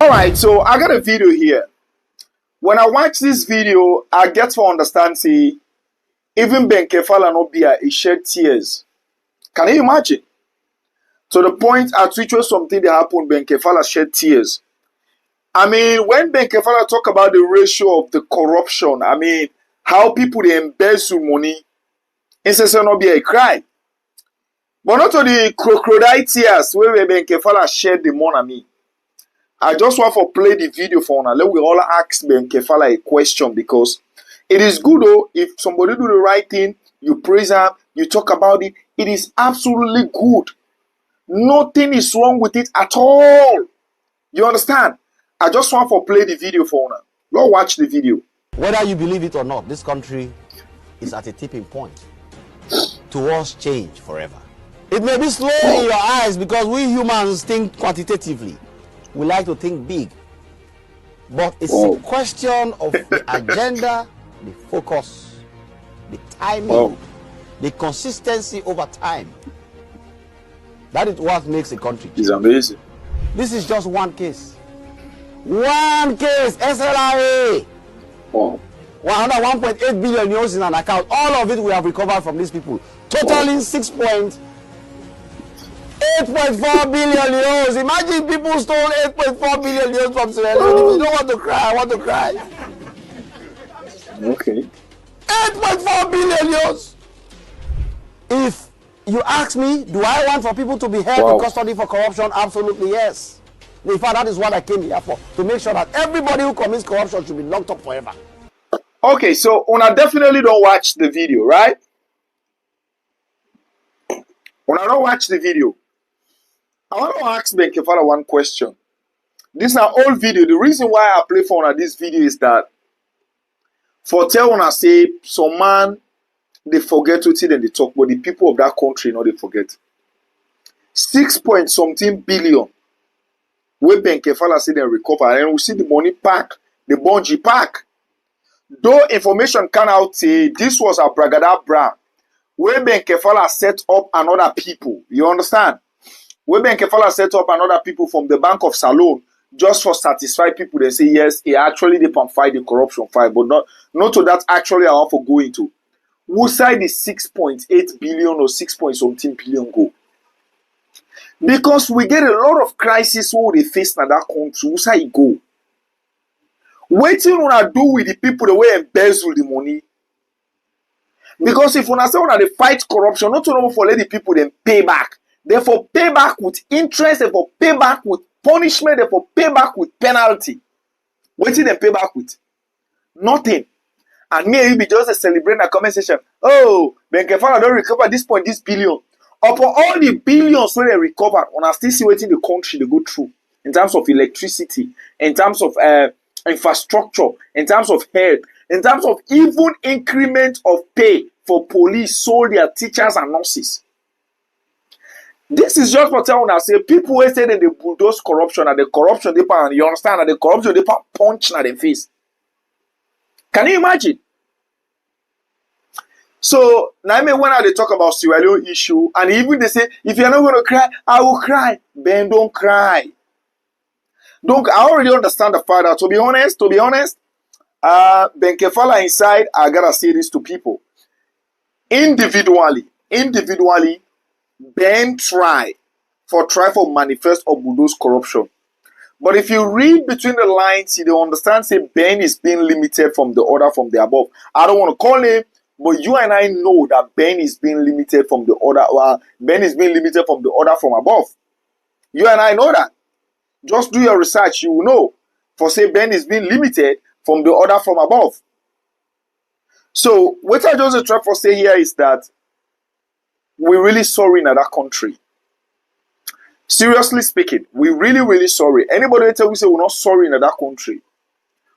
Alright, so I got a video here. When I watch this video, I get to understand, see, even Ben Keifala not be he shed tears. Can you imagine? To the point at which was something that happened, Ben Keifala shed tears. I mean, when Ben Keifala talk about the ratio of the corruption, I mean, how people they embezzle money, it's not be a cry. But not to the crocodile tears where Ben Keifala shed the money. I just want to play the video for now. Let we all ask Ben Keifala a question, because it is good though if somebody do the right thing, you praise him, you talk about it. It is absolutely good. Nothing is wrong with it at all. You understand? I just want to play the video for now. Let's watch the video. Whether you believe it or not, this country is at a tipping point towards change forever. It may be slow in your eyes because we humans think quantitatively. We like to think big. But it's a question of the agenda, the focus, the timing, the consistency over time. That is what makes a country change. It's amazing. This is just one case. One case, SLRA. 101.8 billion euros in an account. All of it we have recovered from these people. Totaling 8.4 billion euros. Imagine people stole 8.4 billion euros from Sierra Leone. If you don't want to cry, I want to cry. Okay. 8.4 billion euros. If you ask me, do I want for people to be held in custody for corruption? Absolutely yes. In fact, that is what I came here for. To make sure that everybody who commits corruption should be locked up forever. Okay, so Una definitely don't watch the video, right? Una don't watch the video. I want to ask Ben Keifala one question. This is an old video. The reason why I play for Una this video is that for tell Una say some man they forget to tell them they talk, but the people of that country they forget. 6 point something billion. Where Ben Keifala say they recover, and we see the money pack, the bungee pack. Though information came out say this was a bragadabra, where Ben Keifala set up another people. You understand? Where Ben Keifala set up another people from the Bank of Salone just for satisfy people. They say yes, he actually they can fight the corruption fight, but not to that actually I want to go into. Who side is 6.8 billion or 6 point something billion go? Because we get a lot of crisis where they face in that country. Who side go? Waiting on to do with the people the way embezzle the money. Because if una say una dey fight corruption, not only for let the people then pay back. Therefore pay back with interest, therefore pay back with punishment, therefore pay back with penalty. Waiting they pay back with? Nothing. And me and you be just celebrating a comment section. Oh, Ben Keifala don't recover this point, this billion. Upon all the billions when they recover, una still see waiting the country they go through in terms of electricity, in terms of infrastructure, in terms of health, in terms of even increment of pay for police, soldiers, teachers, and nurses. This is just for telling us, say people who say that they bulldoze corruption and the corruption they pan, you understand, and the corruption they pan punch in the face. Can you imagine? So now when they talk about Sierra Leone issue, and even they say, if you're not going to cry, I will cry. Ben, don't cry. Don't. I already understand the fact that, to be honest, Ben Keifala inside, I gotta say this to people. Individually, Ben try for manifest or bulldoze corruption. But if you read between the lines, you don't understand, say Ben is being limited from the order from the above. I don't want to call him, but you and I know that Ben is being limited from the order. Ben is being limited from the order from above. You and I know that. Just do your research, you will know. For say Ben is being limited from the order from above. So what I just try to say here is that we're really sorry in that country. Seriously speaking, we're really, really sorry. Anybody tell we say we're not sorry in that country,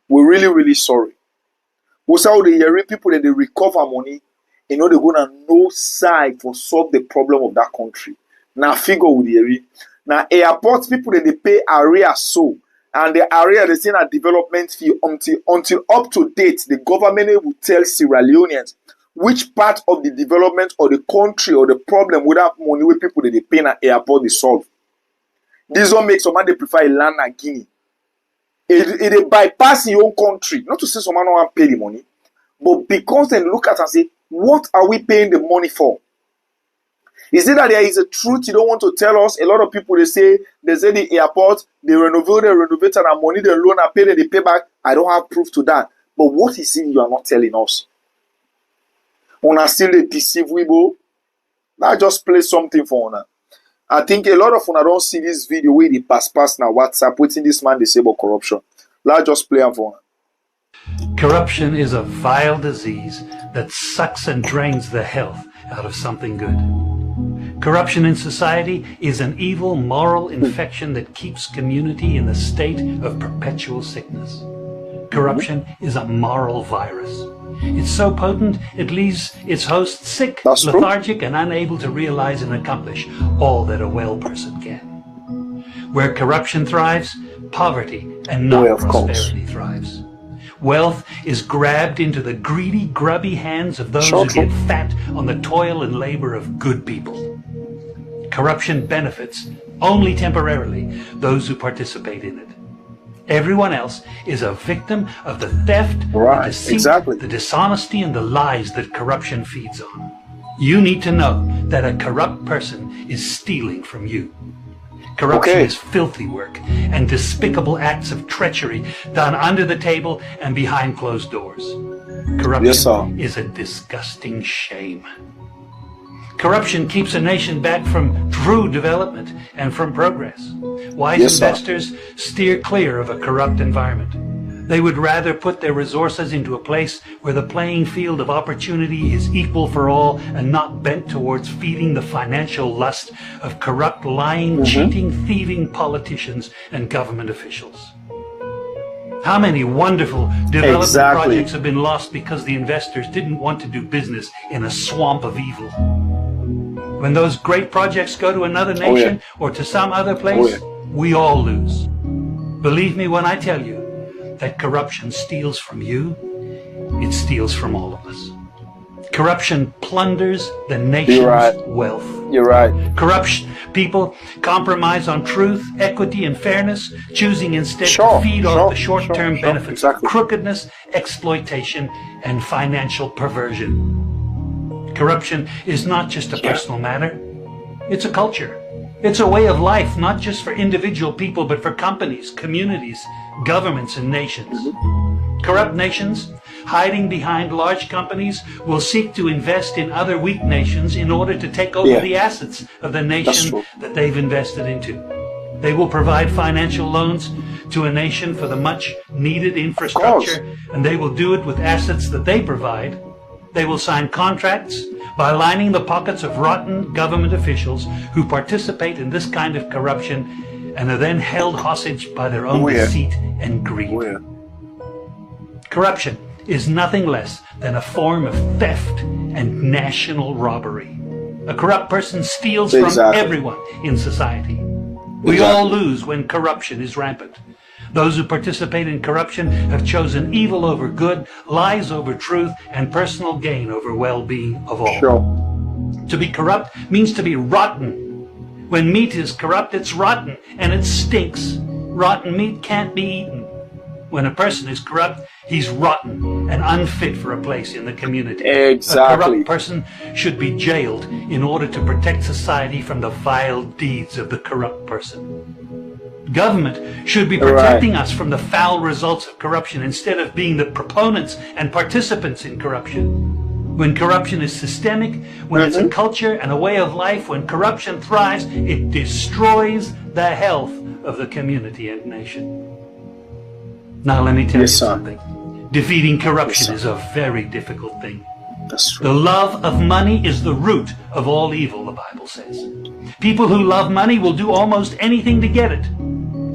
we're really, really sorry. We say the hearing people that they recover money, they gonna no side for solve the problem of that country. Now figure with the hearing. Now airport people that they pay area so, and the area they say a development fee until up to date, the government will tell Sierra Leoneans which part of the development or the country or the problem without money where people that they pay at airport they solve. This one makes someone they prefer land and Guinea. it bypass your own country. Not to say someone don't want to pay the money, but because they look at and say, what are we paying the money for? Is it that there is a truth you don't want to tell us? A lot of people, they say the airport, they renovated, and money they loan and pay, they pay back. I don't have proof to that. But what is it you are not telling us? Una still they deceive Weibo. Now just play something for Una. I think a lot of Una don't see this video where they pass now WhatsApp, waiting this man they say about corruption. Let's just play for Una. Corruption is a vile disease that sucks and drains the health out of something good. Corruption in society is an evil moral infection that keeps community in a state of perpetual sickness. Corruption is a moral virus. It's so potent it leaves its host sick, lethargic, and unable to realize and accomplish all that a well person can. Where corruption thrives, poverty and not prosperity thrives. Wealth is grabbed into the greedy, grubby hands of those who get fat on the toil and labor of good people. Corruption benefits, only temporarily, those who participate in it. Everyone else is a victim of the theft, the deceit, the dishonesty, and the lies that corruption feeds on. You need to know that a corrupt person is stealing from you. Corruption is filthy work and despicable acts of treachery done under the table and behind closed doors. Corruption is a disgusting shame. Corruption keeps a nation back from true development and from progress. Wise investors steer clear of a corrupt environment. They would rather put their resources into a place where the playing field of opportunity is equal for all and not bent towards feeding the financial lust of corrupt, lying, cheating, thieving politicians and government officials. How many wonderful development projects have been lost because the investors didn't want to do business in a swamp of evil? When those great projects go to another nation or to some other place, we all lose. Believe me when I tell you that corruption steals from you, it steals from all of us. Corruption plunders the nation's wealth. You're right. Corruption people compromise on truth, equity, and fairness, choosing instead to feed off the short-term benefits of crookedness, exploitation, and financial perversion. Corruption is not just a personal matter, it's a culture. It's a way of life, not just for individual people, but for companies, communities, governments, and nations. Corrupt nations, hiding behind large companies, will seek to invest in other weak nations in order to take over the assets of the nation that they've invested into. They will provide financial loans to a nation for the much needed infrastructure, and they will do it with assets that they provide. They will sign contracts by lining the pockets of rotten government officials who participate in this kind of corruption and are then held hostage by their own deceit and greed. Corruption is nothing less than a form of theft and national robbery. A corrupt person steals from everyone in society. We all lose when corruption is rampant. Those who participate in corruption have chosen evil over good, lies over truth, and personal gain over well-being of all. To be corrupt means to be rotten. When meat is corrupt, it's rotten, and it stinks. Rotten meat can't be eaten. When a person is corrupt, he's rotten and unfit for a place in the community. A corrupt person should be jailed in order to protect society from the vile deeds of the corrupt person. Government should be protecting us from the foul results of corruption instead of being the proponents and participants in corruption. When corruption is systemic, when it's a culture and a way of life, when corruption thrives, it destroys the health of the community and nation. Now let me tell you something. Defeating corruption is a very difficult thing. The love of money is the root of all evil, the Bible says. People who love money will do almost anything to get it.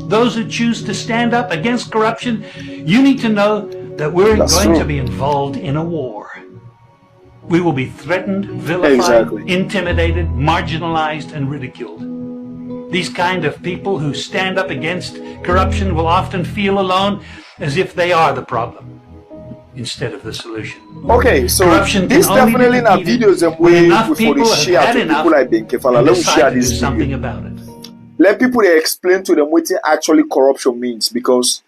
Those who choose to stand up against corruption, you need to know that we're going to be involved in a war. We will be threatened, vilified, intimidated, marginalized, and ridiculed. These kind of people who stand up against corruption will often feel alone, as if they are the problem instead of the solution. Okay, so corruption this definitely in our videos and we before they share to people like Ben Keifala. Let me share this something about it. Let people explain to them what actually corruption means, because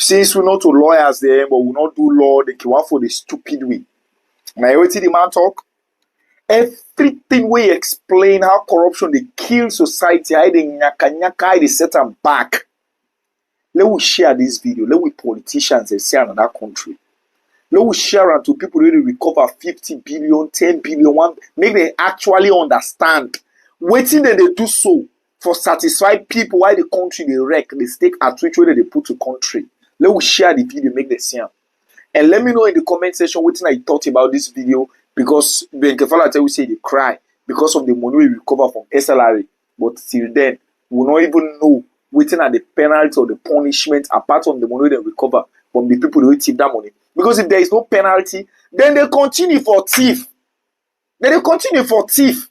Since we not to lawyers there, but we not do law, they can for the stupid way. Now, what did the man talk? Everything we explain how corruption they kill society, how they nyaka, they set them back. Let we share this video. Let we politicians and see another country. Let we share it to people really recover 50 billion, 10 billion, one. Make them actually understand. Waiting that they do so for satisfied people why the country they wreck, the stake at which way they put to country. Let we share the video, make them see. And let me know in the comment section what I thought about this video, because Ben Keifala tell we say they cry because of the money we recover from SLRA. But till then, we don't even know waiting at the penalty or the punishment apart from the money they recover from the people who tip that money. Because if there is no penalty, then they continue for thief. Then they continue for thief.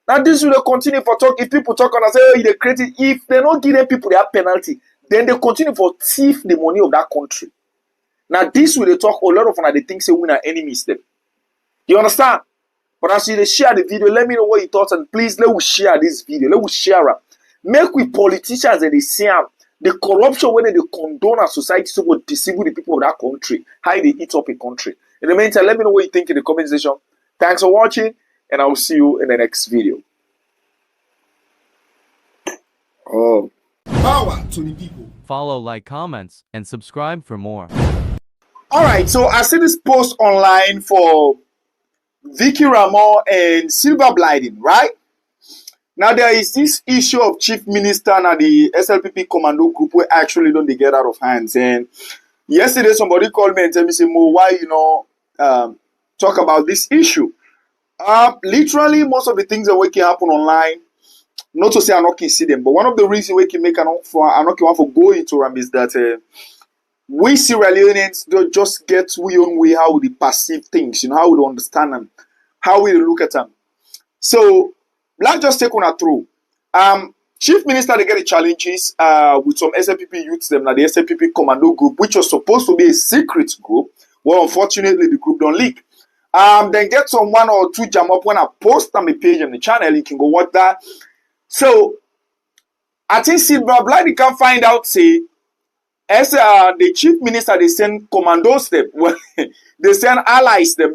Now this will continue for talk. If people talk and say, oh, they create it, if they don't give them people their penalty, then they continue for thief the money of that country. Now this will they talk a lot of when they think say we are enemies them. You understand? But as you share the video, let me know what you thought, and please let us share this video. Let us share it. Make we politicians and they see the corruption when they condone our society so we disable the people of that country, how they eat up a country. In the meantime, let me know what you think in the comment section. Thanks for watching, and I will see you in the next video. Oh. Power to the people. Follow, like, comments, and subscribe for more. Alright, so I see this post online for Vicky Ramon and Sylvia Blyden, right? Now there is this issue of chief minister and the SLPP commando group where actually don't they get out of hands. And yesterday somebody called me and tell me, say, Mo, why talk about this issue? Literally most of the things that can happen online, not to say I not can see them, but one of the reasons we can make I not want for go into them is that we Sierra Leoneans don't just get we own way how we perceive things, how we understand them, how we look at them. So let's just take one through. Chief Minister they get the challenges with some SLPP youths them, like the SLPP commando group, which was supposed to be a secret group. Well, unfortunately the group don't leak. Then get some one or two jam up when I post on my page on the channel, you can go watch that. So I think Sylvia Blyden can find out say as the chief minister they send commandos them, well, they send allies them,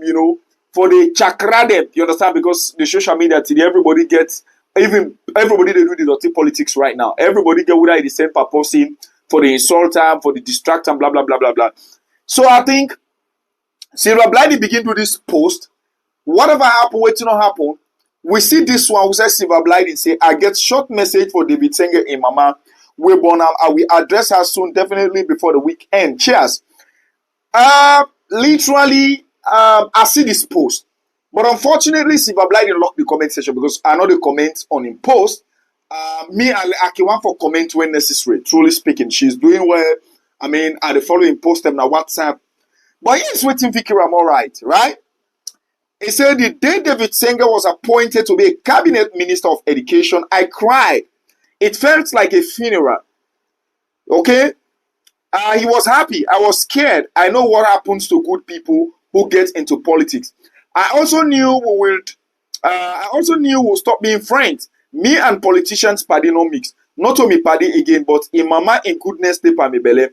for the chakra them, you understand? Because the social media today, everybody gets, even everybody they do the dirty politics right now. Everybody get whether the same purpose in for the insult time, for the distract and blah blah blah blah blah. So I think Sylvia Blyden begin to this post. Whatever happen, waiting not happen. We see this one who says Sylvia Blyden say, I get short message for David Senge in Mama. We born I will address her soon, definitely before the weekend. Cheers. Literally, I see this post. But unfortunately, Sylvia Blyden locked the comment section because I know the comments on him post. Me, I can want for comment when necessary. Truly speaking, she's doing well. I mean, I the following post them on WhatsApp. But he's waiting Vicky Ramon right? He said the day David Senge was appointed to be a cabinet minister of education, I cried. It felt like a funeral. Okay? He was happy. I was scared. I know what happens to good people who get into politics. I also knew we'll stop being friends. Me and politicians party no mix. Not to me party again, but in mama in goodness they pa me belle.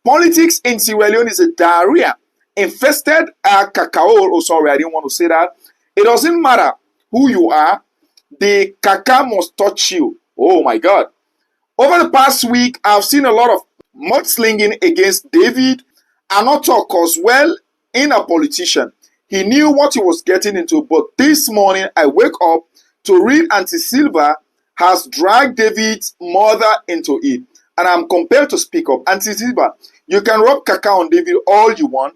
Politics in Sierra Leone is a diarrhea. Infested cacao. Oh, sorry, I didn't want to say that. It doesn't matter who you are. The cacao must touch you. Oh my God. Over the past week, I've seen a lot of mudslinging against David. I'm not talk cause well in a politician. He knew what he was getting into, but this morning I wake up to read Auntie Silva has dragged David's mother into it. And I'm compelled to speak up. Auntie Silva, you can rub cacao on David all you want.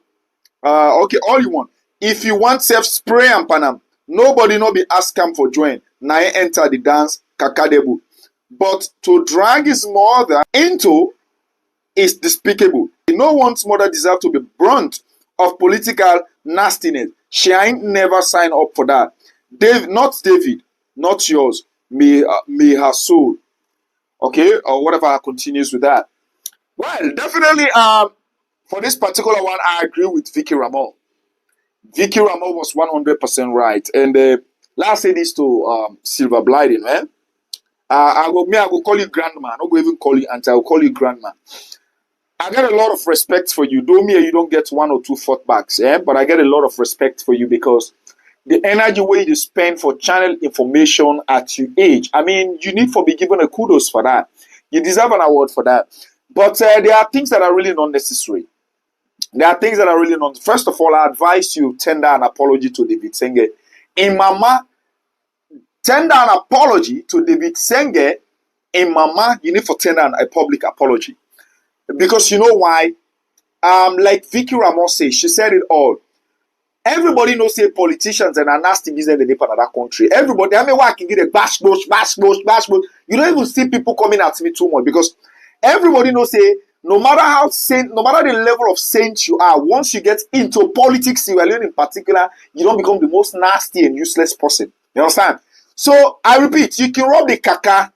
Okay, all you want. If you want self-spray and panam, nobody no be ask him for join. Now enter the dance, kakadebu. But to drag his mother into is despicable. No one's mother deserves to be brunt of political nastiness. She ain't never signed up for that. Not David, not yours. May her soul. Okay, or whatever continues with that. Well, definitely, for this particular one, I agree with Vicky Ramon. Vicky Ramon was 100% right. And let's say this to Sylvia Blyden, man. I will call you grandma. I'm not going to even call you auntie. I will call you grandma. I get a lot of respect for you. Though me, you don't get one or two footbacks, but I get a lot of respect for you because the energy way you spend for channel information at your age. I mean, you need to be given a kudos for that. You deserve an award for that. But there are things that are really not necessary. There are things that are really not. First of all, I advise you tender an apology to David Senge. In Mama, tender an apology to David Senge. In Mama, you need to tender a public apology. Because you know why? Like Vicky Ramos says, she said it all. Everybody knows say politicians and are nasty business in another country. Everybody, I mean, why I can get a bash. You don't even see people coming at me too much because everybody knows say no matter how saint, no matter the level of saint you are, once you get into politics, in particular, you don't become the most nasty and useless person. You understand? So I repeat, you can rub the caca,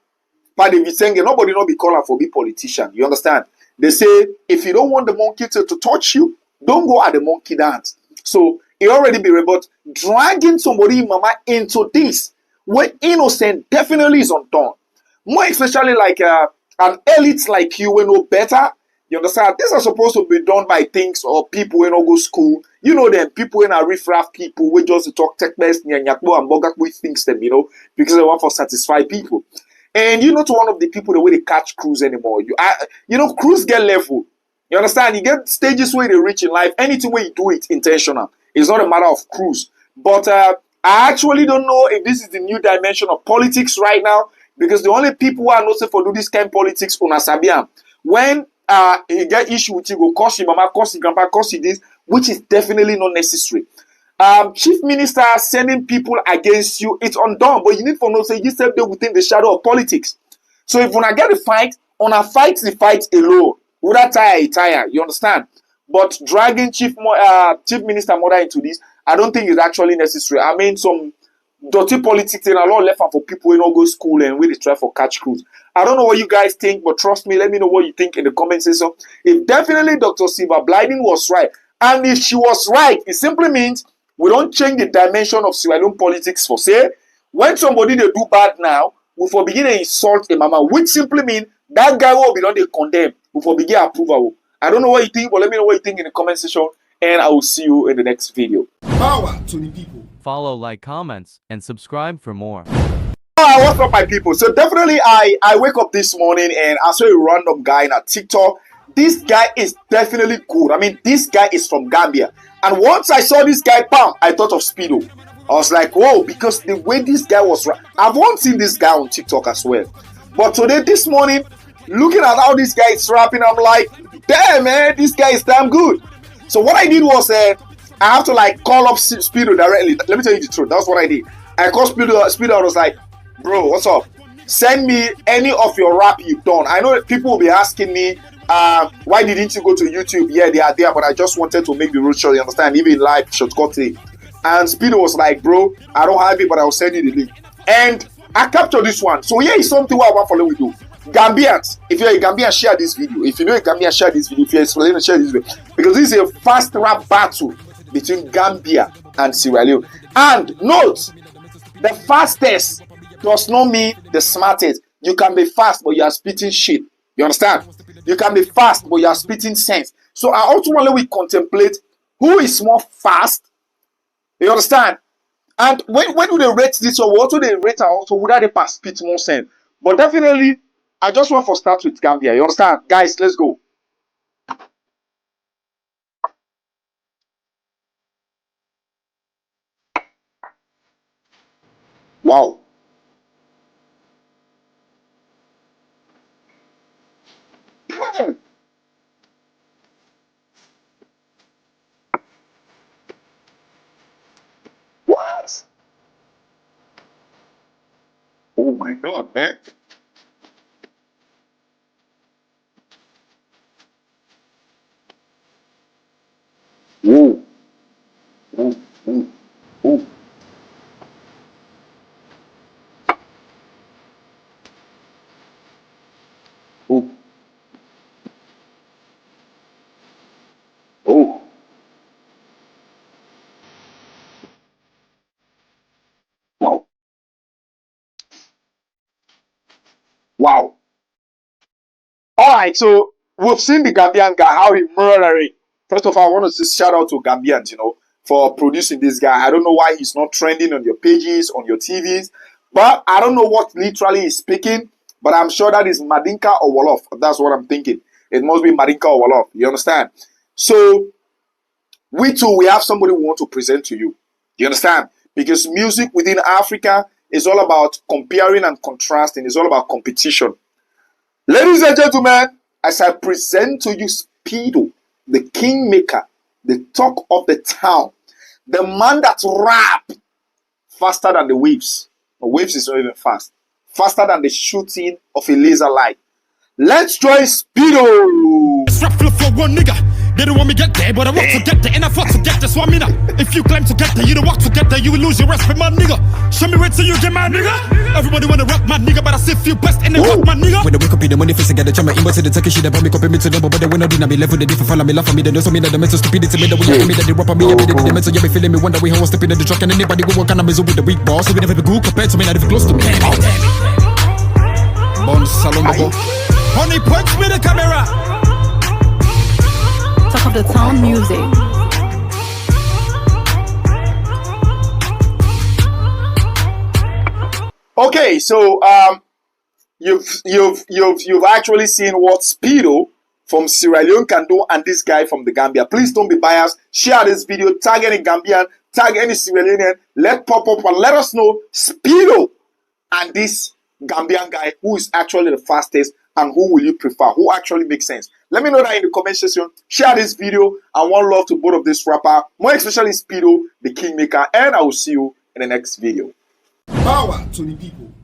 but if you saying nobody not be calling for be politician. You understand? They say if you don't want the monkey to touch you, don't go at the monkey dance. So it already be but dragging somebody mama into this when innocent definitely is undone. More especially like an elite like you will know better. You understand? These are supposed to be done by things or people who don't go school. You know them, people in a riff-raff people we just talk tech best and bogak things them, because they want to satisfy people. And you're not one of the people the way they catch cruise anymore. Cruise get level. You understand? You get stages where they reach in life. Anything where you do it intentional. It's not a matter of cruise. But I actually don't know if this is the new dimension of politics right now. Because the only people who are not safe for do this kind of politics on Asabian. When you get issue with you, go cost your mama, cost your grandpa, cost you this, which is definitely not necessary. Chief Minister sending people against you, it's undone. But you need to know, say, you step there within the shadow of politics. So if when I get a fight, on a fight, the fight alone. Would I tire? You understand? But dragging Chief Minister Mother into this, I don't think is actually necessary. I mean, some dirty politics and a lot left for people who don't go school and really try for catch cruise. I don't know what you guys think, but trust me, let me know what you think in the comment section. If definitely Dr. Sylvia Blyden was right, and if she was right, it simply means we don't change the dimension of Sierra Leone politics for say. When somebody they do bad now, we for begin to insult a mama, which simply means that guy will be done they condemn. We for begin approval. I don't know what you think, but let me know what you think in the comment section, and I will see you in the next video. Power to the people. Follow, like, comments, and subscribe for more. Alright, what's up, my people? So definitely, I wake up this morning and I saw a random guy in a TikTok. This guy is definitely good. I mean, this guy is from Gambia. And once I saw this guy, bam, I thought of Speedo. I was like, whoa, because the way this guy was, I've once seen this guy on TikTok as well. But today, this morning, looking at how this guy is rapping, I'm like, damn, man, this guy is damn good. So what I did was, I have to like call up Speedo directly. Let me tell you the truth. That's what I did. I called Speedo. I was like, bro, what's up? Send me any of your rap you've done. I know that people will be asking me, why didn't you go to YouTube? Yeah, they are there, but I just wanted to make the road short. You understand? Even live shortcut thing. And Speedo was like, bro, I don't have it, but I'll send you the link. And I captured this one. So here is something what I want to follow with you. Gambians, if you're a Gambian, share this video. If you know a Gambian, share this video. If you're a Australian, share this video. Because this is a fast rap battle between Gambia and Sierra Leone. And note, the fastest does not mean the smartest. You can be fast, but you are spitting shit. You understand? You can be fast, but you are spitting sense. So I ultimately we contemplate who is more fast. You understand? And when do they rate this or what do they rate also would they pass spit more sense? But definitely, I just want to start with Gambia. You understand? Guys, let's go. Wow. What? Oh my god, man. Whoa. Whoa. Whoa. Whoa. Whoa. Oh. Wow. Wow. All right, so we've seen the Gambian guy, how he murdered. First of all, I want to say shout out to Gambians, you know, for producing this guy. I don't know why he's not trending on your pages, on your TVs, but I don't know what literally he's speaking, but I'm sure that is Madinka or Wolof. That's what I'm thinking. It must be Madinka or Wolof. You understand? So, we too, we have somebody we want to present to you. You understand? Because music within Africa is all about comparing and contrasting. It's all about competition. Ladies and gentlemen, as I present to you Speedo, the kingmaker, the talk of the town, the man that rap faster than the waves. The waves is not even fast. Faster than the shooting of a laser light. Let's join Speedo. Strap for one nigga. They don't want me get there, but I want to get there, and I fought to get there, so I'm in it. If you claim to get there, you don't walk to get there, you will lose your respect, my nigga. Show me where till you get my nigga. Everybody wanna rock my nigga, but I still feel best and they rock my nigga. When I wake up in the morning, face I get the chama in to the take shit about me, copy me to them, but they when I did not be left with the different follow me, laugh at me, they know me that the mental stupidity made the way me that they rap on me, every day the mental, yeah, be feeling me wonder we how I step in the truck and anybody go work on a mizzle with the weak boss, so we never be good compared to me, not even close to me. Bon Salombo. Honey, punch me the camera. Talk of the town music. Okay, so you've actually seen what Speedo from Sierra Leone can do and this guy from the Gambia. Please don't be biased. Share this video, tag any Gambian, tag any Sierra Leonean, let pop up and let us know Speedo and this Gambian guy who is actually the fastest and who will you prefer, who actually makes sense. Let me know that in the comment section. Share this video and one love to both of this rapper, more especially Speedo, the kingmaker, and I will see you in the next video.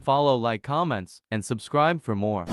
Follow, like, comments, and subscribe for more.